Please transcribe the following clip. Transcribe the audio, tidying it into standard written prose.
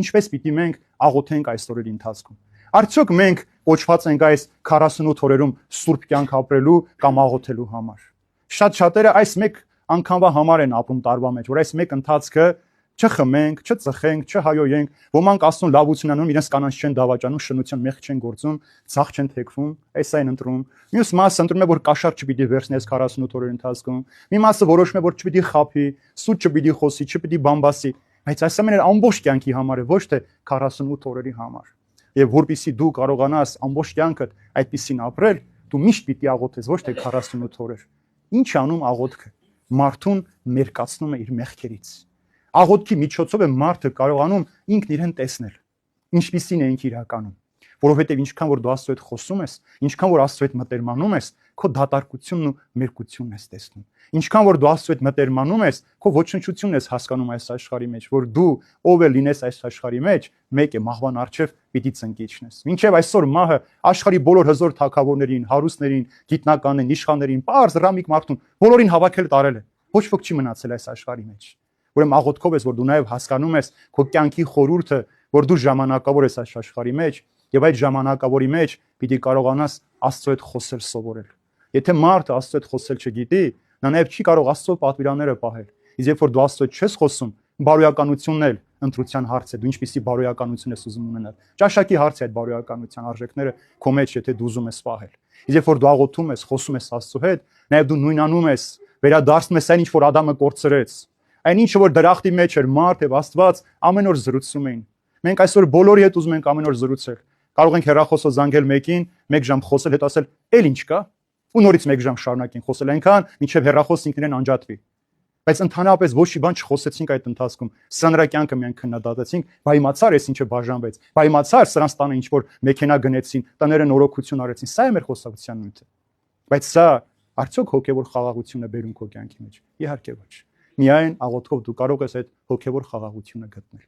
ինչպես պիտի մենք աղոթենք այս օրերի ընթացքում։ Արդյոք մենք կոչված ենք այս 48 օրերում սուրբ կյանք ապրելու կամ աղոթելու համար։ Շատ շատերը այս մեկ անգամվա համար են ապրում տարվա մեջ, որ այս մեկ ընթացքը չխմենք, չծխենք, չհայոյենք, ոմանք Աստծուն լավություն անում, իրենց կանանց չեն դավաճանում, շնության մեղք չեն գործում, ցախ չեն թեքվում, այս այն ընտրում։ Մյուս մասը ընտրում է, որ կաշառ չպիտի վերցնես 48 օրերի ընթացքում։ Մի մասը որոշում է, որ չպիտի խափի, սուտ չպիտի խոսի, չպիտի բամբասի, բայց այս ամենը ամբողջ կյանքի համար է, ոչ թե 48 օրերի համար։ Եվ որպեսզի դու կարողանաս ամբողջ կյանքդ այդպեսին ապրել, դու միշտ պիտի աղոթես, ոչ թե 48 օրեր։ Ինչ անում աղոթքը։ Մարդուն մերկացնում է իր մեղքերից։ Աղոթքի միջոցով է մարդը կարողանում ինքն իրեն տեսնել, ինչպիսին է ինքը իրականում, որովհետև ինչքան որ դու Աստծո հետ խոսում ես, ինչքան որ Աստծո հետ մտերմանում ես, քո դատարկությունն ու մերկությունն ես տեսնում։ Ինչքան որ դու Աստծո հետ մտերմանում ես, քո ոչնչությունն ես հասկանում այս աշխարհի մեջ, որ դու ով է լինես այս աշխարհի մեջ, մեկ է մահվան առջև պիտի ծնկիչնես։ Մինչև այսօր մահը աշխարհի բոլոր հզոր թագավորներին, հարուստներին, գիտնականներին, իշխաններին, պարզ ռամիկ մարդուն բոլորին հավաքել տարել է։ Ոչ ոք չի մնացել այս աշխարհի մեջ։ Ուրեմն աղոթքով ես, որ դու նաև հասկանում ես քո կյանքի խորհուրդը, որ դու ժամանակավոր ես այս աշխարհի մեջ, եւ այդ ժամանակավորի մեջ պիտի կարողանաս Աստծո հետ խոսել սովորել։ Եթե մարդը Աստծո հետ խոսել չգիտի, նա նաև չի կարող Աստծո պատվիրանները պահել։ Իսկ երբ որ դու Աստծո հետ չես խոսում, բարոյականությունն էլ ընտրության հարց է, դու ինչպիսի բարոյականություն ես ուզում ունենալ։ Ճաշակի հարց է այդ բարոյականության արժեքները քո մեջ, եթե դու ուզում ես պահել։ Իսկ երբ որ դու աղոթում ես, խոսում ես Աստծո հետ, նաև դու նույնանում ես, վերադարձնում ես այն, ինչ որ Ադամը կորցրեց։ Այն ինչը որ դրախտի մեջ էր, մարդ եւ Աստված ամեն օր զրուցում էին։ Մենք այսօր բոլորի հետ ուզում ենք ամեն օր զրուցել։ Կարող ենք հեռախոսով զանգել մեկին, 1 ժամ խոսել, հետ ասել, «Էլ ինչ կա»։ Ու նորից 1 ժամ շարունակենք խոսել այնքան, մինչև հեռախոսն ինքն իրեն անջատվի։ Բայց ընդհանրապես ոչ մի բան չխոսեցինք այդ ընթացքում։ Սրա նրա կյանքը միայն քննադատեցինք, բայմացար էս ինչը բաժանվեց, բայմացար սրանց տանը ինչ որ մեքենա գնեցին, տները նորոգություն արեցին։ Սա է մեր խոսակցության նյութը։ Բայց սա արդյոք հոգևոր խաղաղություն է բերում քո կյանքի մեջ։ Իհարկե ոչ։ Միայն աղոթքով դու կարող ես այդ հոգևոր խաղաղությունը գտնել։